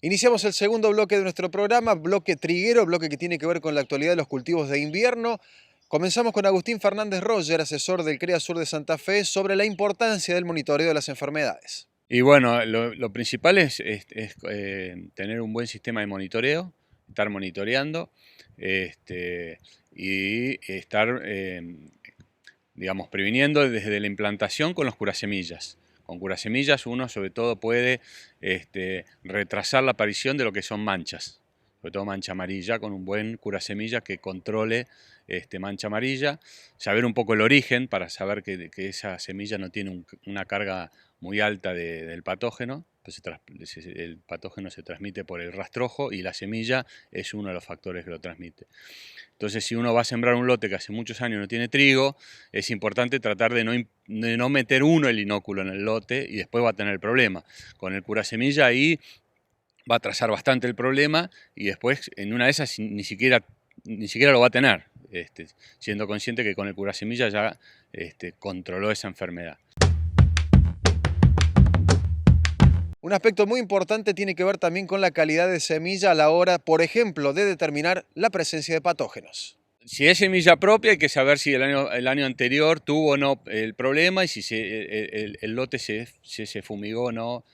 Iniciamos el segundo bloque de nuestro programa, bloque triguero, bloque que tiene que ver con la actualidad de los cultivos de invierno. Comenzamos con Agustín Fernández Roger, asesor del CREA Sur de Santa Fe, sobre la importancia del monitoreo de las enfermedades. Y bueno, lo principal es tener un buen sistema de monitoreo, estar monitoreando y estar, digamos, previniendo desde la implantación con los curasemillas. Con curasemillas uno sobre todo puede retrasar la aparición de lo que son manchas, sobre todo mancha amarilla, con un buen curasemilla que controle mancha amarilla, saber un poco el origen para saber que esa semilla no tiene una carga muy alta del patógeno. Entonces el patógeno se transmite por el rastrojo y la semilla es uno de los factores que lo transmite. Entonces, si uno va a sembrar un lote que hace muchos años no tiene trigo, es importante tratar de no meter uno el inóculo en el lote y después va a tener el problema. Con el curasemilla ahí va a trazar bastante el problema y después en una de esas ni siquiera lo va a tener, siendo consciente que con el curasemilla ya controló esa enfermedad. Un aspecto muy importante tiene que ver también con la calidad de semilla a la hora, por ejemplo, de determinar la presencia de patógenos. Si es semilla propia hay que saber si el año anterior tuvo o no el problema y si el lote se fumigó o no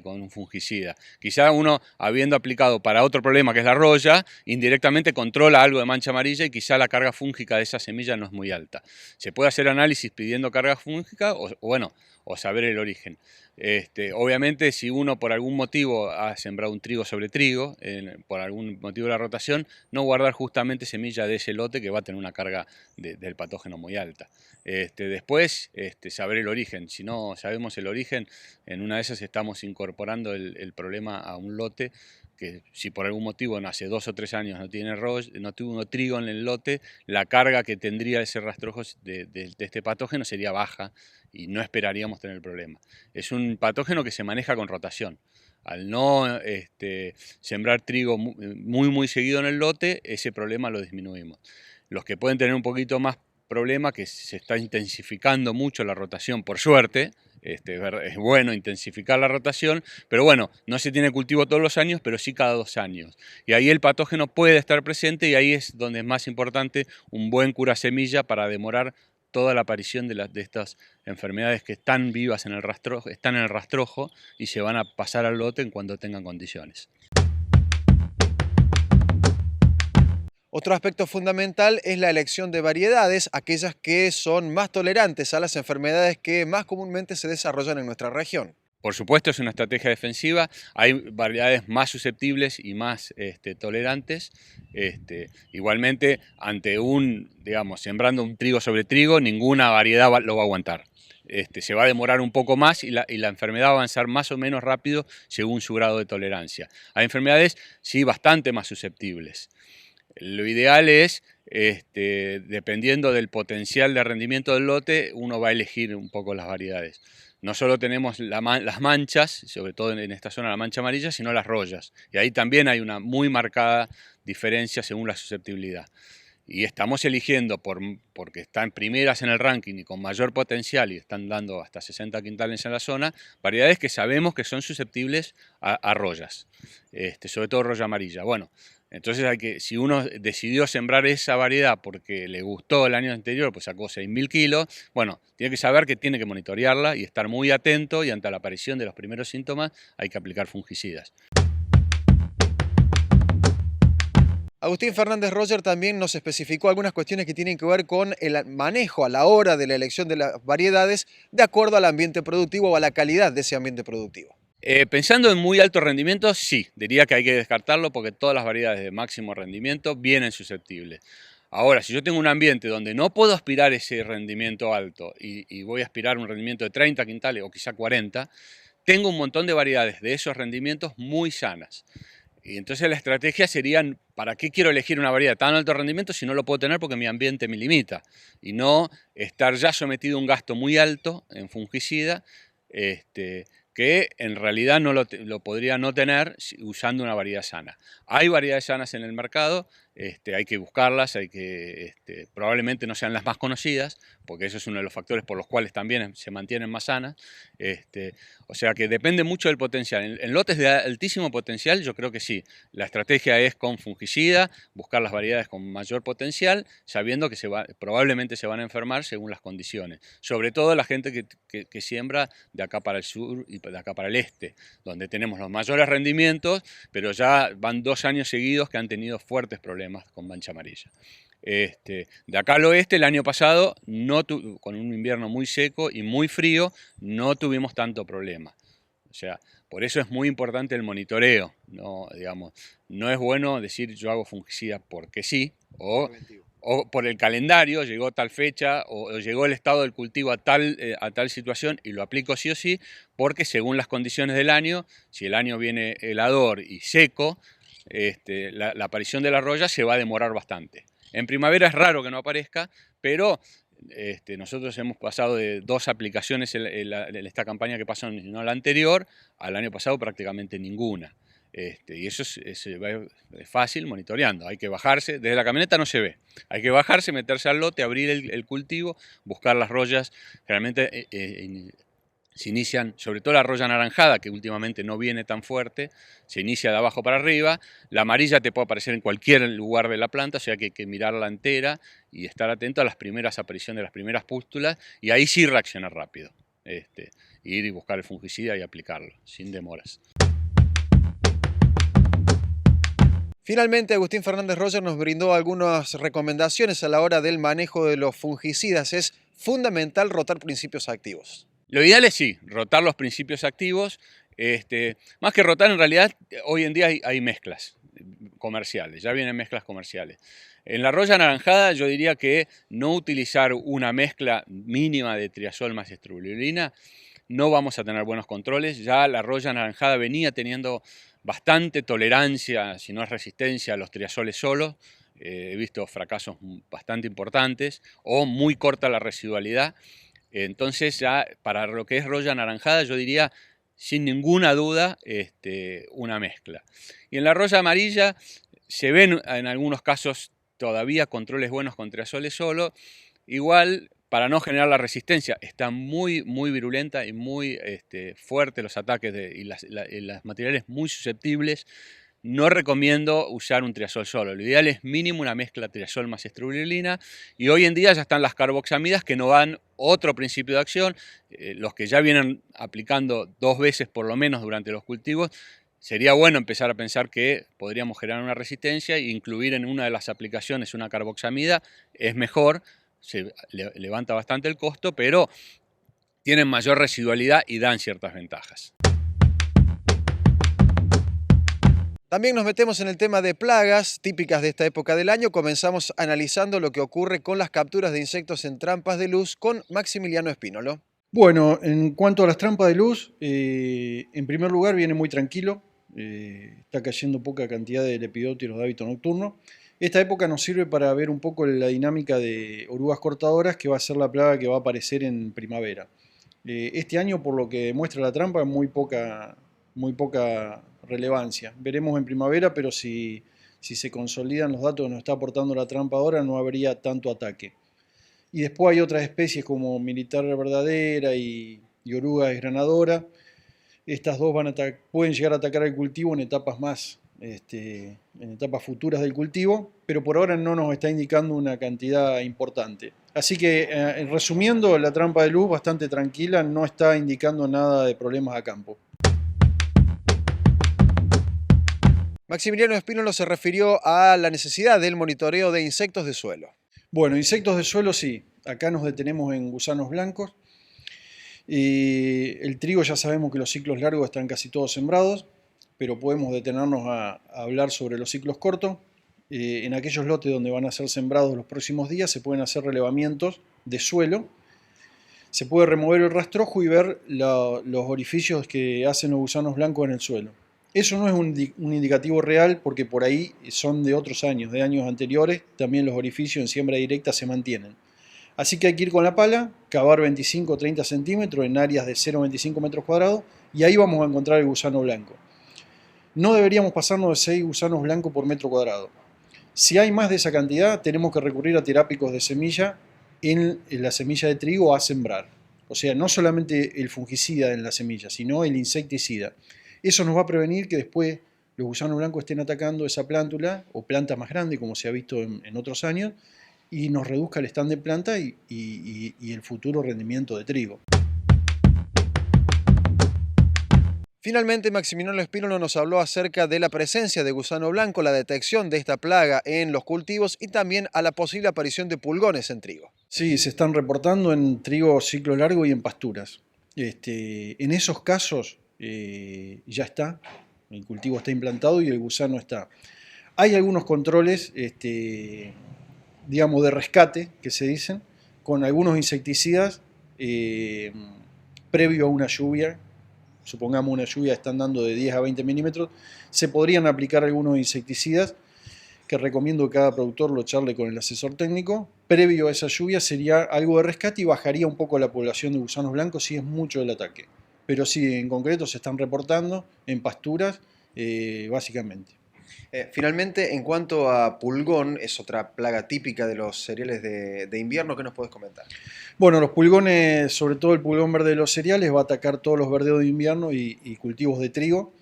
con un fungicida. Quizá uno, habiendo aplicado para otro problema que es la roya, indirectamente controla algo de mancha amarilla y quizá la carga fúngica de esa semilla no es muy alta. Se puede hacer análisis pidiendo carga fúngica o saber el origen. Obviamente, si uno por algún motivo ha sembrado un trigo sobre trigo, por algún motivo de la rotación, no guardar justamente semilla de ese lote que va a tener una carga del patógeno muy alta. Después, saber el origen. Si no sabemos el origen, en una de esas estamos incorporando el problema a un lote que si por algún motivo hace 2 o 3 años no tuvo trigo en el lote, la carga que tendría ese rastrojo de este patógeno sería baja y no esperaríamos tener el problema. Es un patógeno que se maneja con rotación. Al no sembrar trigo muy seguido en el lote, ese problema lo disminuimos. Los que pueden tener un poquito más problema, que se está intensificando mucho la rotación, por suerte, es bueno intensificar la rotación, pero bueno, no se tiene cultivo todos los años, pero sí cada 2 años. Y ahí el patógeno puede estar presente y ahí es donde es más importante un buen curasemilla para demorar toda la aparición de estas enfermedades que están vivas en el rastrojo, están en el rastrojo y se van a pasar al lote en cuanto tengan condiciones. Otro aspecto fundamental es la elección de variedades, aquellas que son más tolerantes a las enfermedades que más comúnmente se desarrollan en nuestra región. Por supuesto es una estrategia defensiva, hay variedades más susceptibles y más tolerantes. Igualmente, sembrando un trigo sobre trigo, ninguna variedad lo va a aguantar. Se va a demorar un poco más y la enfermedad va a avanzar más o menos rápido según su grado de tolerancia. Hay enfermedades, sí, bastante más susceptibles. Lo ideal es, dependiendo del potencial de rendimiento del lote, uno va a elegir un poco las variedades. No solo tenemos las manchas, sobre todo en esta zona la mancha amarilla, sino las rollas. Y ahí también hay una muy marcada diferencia según la susceptibilidad. Y estamos eligiendo, porque están primeras en el ranking y con mayor potencial y están dando hasta 60 quintales en la zona, variedades que sabemos que son susceptibles a rollas, sobre todo roya amarilla. Bueno, entonces si uno decidió sembrar esa variedad porque le gustó el año anterior, pues sacó 6.000 kilos, bueno, tiene que saber que tiene que monitorearla y estar muy atento y ante la aparición de los primeros síntomas hay que aplicar fungicidas. Agustín Fernández Roger también nos especificó algunas cuestiones que tienen que ver con el manejo a la hora de la elección de las variedades de acuerdo al ambiente productivo o a la calidad de ese ambiente productivo. Pensando en muy alto rendimiento, sí, diría que hay que descartarlo porque todas las variedades de máximo rendimiento vienen susceptibles. Ahora, si yo tengo un ambiente donde no puedo aspirar ese rendimiento alto y voy a aspirar un rendimiento de 30 quintales o quizá 40, tengo un montón de variedades de esos rendimientos muy sanas. Y entonces la estrategia sería, ¿para qué quiero elegir una variedad de tan alto rendimiento si no lo puedo tener porque mi ambiente me limita? Y no estar ya sometido a un gasto muy alto en fungicida, que en realidad no lo podría no tener usando una variedad sana. Hay variedades sanas en el mercado, hay que buscarlas, probablemente no sean las más conocidas, porque eso es uno de los factores por los cuales también se mantienen más sanas. O sea que depende mucho del potencial. En lotes de altísimo potencial yo creo que sí. La estrategia es con fungicida, buscar las variedades con mayor potencial, sabiendo que probablemente se van a enfermar según las condiciones. Sobre todo la gente que siembra de acá para el sur y de acá para el este, donde tenemos los mayores rendimientos, pero ya van 2 años seguidos que han tenido fuertes problemas con mancha amarilla. De acá al oeste, el año pasado, con un invierno muy seco y muy frío, no tuvimos tanto problema. O sea, por eso es muy importante el monitoreo. No, digamos, no es bueno decir yo hago fungicida porque sí, o por el calendario, llegó tal fecha, o llegó el estado del cultivo a tal situación y lo aplico sí o sí, porque según las condiciones del año, si el año viene helador y seco, la aparición de la roya se va a demorar bastante. En primavera es raro que no aparezca, pero nosotros hemos pasado de 2 aplicaciones en esta campaña que pasó, no la anterior, al año pasado prácticamente ninguna. Y eso es fácil monitoreando. Hay que bajarse, desde la camioneta no se ve. Hay que bajarse, meterse al lote, abrir el cultivo, buscar las rollas. Generalmente se inician, sobre todo la roya anaranjada, que últimamente no viene tan fuerte, se inicia de abajo para arriba. La amarilla te puede aparecer en cualquier lugar de la planta, o sea que hay que mirarla entera y estar atento a las primeras apariciones de las primeras pústulas, y ahí sí reaccionar rápido. Ir y buscar el fungicida y aplicarlo, sin demoras. Finalmente, Agustín Fernández Roger nos brindó algunas recomendaciones a la hora del manejo de los fungicidas. Es fundamental rotar principios activos. Lo ideal es sí, rotar los principios activos. Más que rotar, en realidad, hoy en día hay mezclas comerciales, ya vienen mezclas comerciales. En la roya anaranjada yo diría que no utilizar una mezcla mínima de triazol más estrobulina, no vamos a tener buenos controles. Ya la roya anaranjada venía teniendo bastante tolerancia, si no es resistencia, a los triazoles solos. He visto fracasos bastante importantes o muy corta la residualidad. Entonces ya para lo que es roya anaranjada yo diría sin ninguna duda una mezcla. Y en la roya amarilla se ven en algunos casos todavía controles buenos con triazoles solo. Igual, para no generar la resistencia, está muy virulenta y muy fuerte los ataques y las materiales muy susceptibles. No recomiendo usar un triazol solo. Lo ideal es mínimo una mezcla triazol más estrobulina, y hoy en día ya están las carboxamidas que nos dan otro principio de acción. Los que ya vienen aplicando 2 veces por lo menos durante los cultivos, sería bueno empezar a pensar que podríamos generar una resistencia e incluir en una de las aplicaciones una carboxamida. Es mejor, se levanta bastante el costo, pero tienen mayor residualidad y dan ciertas ventajas. También nos metemos en el tema de plagas típicas de esta época del año. Comenzamos analizando lo que ocurre con las capturas de insectos en trampas de luz con Maximiliano Espínolo. Bueno, en cuanto a las trampas de luz, en primer lugar viene muy tranquilo. Está cayendo poca cantidad de lepidópteros de hábito nocturno. Esta época nos sirve para ver un poco la dinámica de orugas cortadoras, que va a ser la plaga que va a aparecer en primavera. Este año, por lo que muestra la trampa, muy poca relevancia. Veremos en primavera, pero si se consolidan los datos que nos está aportando la trampa ahora, no habría tanto ataque. Y después hay otras especies como militar verdadera y oruga desgranadora. Estas dos pueden llegar a atacar el cultivo en etapas en etapas futuras del cultivo, pero por ahora no nos está indicando una cantidad importante. Así que, resumiendo, la trampa de luz bastante tranquila, no está indicando nada de problemas a campo. Maximiliano Espínolo se refirió a la necesidad del monitoreo de insectos de suelo. Bueno, insectos de suelo sí. Acá nos detenemos en gusanos blancos. El trigo ya sabemos que los ciclos largos están casi todos sembrados, pero podemos detenernos a hablar sobre los ciclos cortos. En aquellos lotes donde van a ser sembrados los próximos días se pueden hacer relevamientos de suelo. Se puede remover el rastrojo y ver los orificios que hacen los gusanos blancos en el suelo. Eso no es un indicativo real porque por ahí son de otros años, de años anteriores. También los orificios en siembra directa se mantienen. Así que hay que ir con la pala, cavar 25 o 30 centímetros en áreas de 0,25 metros cuadrados y ahí vamos a encontrar el gusano blanco. No deberíamos pasarnos de 6 gusanos blancos por metro cuadrado. Si hay más de esa cantidad, tenemos que recurrir a terápicos de semilla en la semilla de trigo a sembrar. O sea, no solamente el fungicida en la semilla, sino el insecticida. Eso nos va a prevenir que después los gusanos blancos estén atacando esa plántula o planta más grande, como se ha visto en otros años, y nos reduzca el stand de planta y el futuro rendimiento de trigo. Finalmente, Maximiliano Espínola nos habló acerca de la presencia de gusano blanco, la detección de esta plaga en los cultivos y también a la posible aparición de pulgones en trigo. Sí, se están reportando en trigo ciclo largo y en pasturas. En esos casos ya está, el cultivo está implantado y el gusano está. Hay algunos controles, digamos, de rescate, que se dicen, con algunos insecticidas previo a una lluvia. Supongamos una lluvia están dando de 10 a 20 milímetros, se podrían aplicar algunos insecticidas que recomiendo que cada productor lo charle con el asesor técnico. Previo a esa lluvia sería algo de rescate y bajaría un poco la población de gusanos blancos si es mucho el ataque. Pero sí, en concreto se están reportando en pasturas, básicamente. Finalmente, en cuanto a pulgón, es otra plaga típica de los cereales de invierno, ¿qué nos puedes comentar? Bueno, los pulgones, sobre todo el pulgón verde de los cereales, va a atacar todos los verdeos de invierno y cultivos de trigo.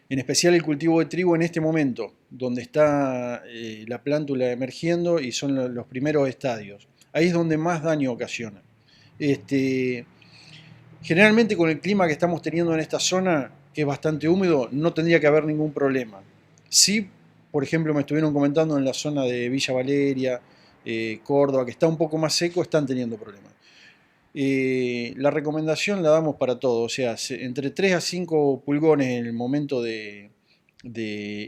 En especial el cultivo de trigo en este momento, donde está la plántula emergiendo y son los primeros estadios. Ahí es donde más daño ocasiona. Generalmente con el clima que estamos teniendo en esta zona, que es bastante húmedo, no tendría que haber ningún problema. Sí, por ejemplo, me estuvieron comentando en la zona de Villa Valeria, Córdoba, que está un poco más seco, están teniendo problemas. La recomendación la damos para todo, o sea, entre 3 a 5 pulgones en el momento de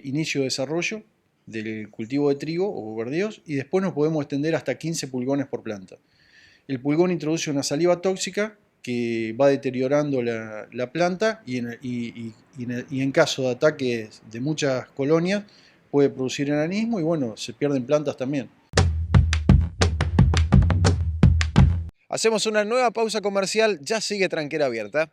inicio de desarrollo del cultivo de trigo o verdeos y después nos podemos extender hasta 15 pulgones por planta. El pulgón introduce una saliva tóxica que va deteriorando la planta y en caso de ataques de muchas colonias puede producir enanismo y bueno, se pierden plantas también. Hacemos una nueva pausa comercial, ya sigue Tranquera Abierta.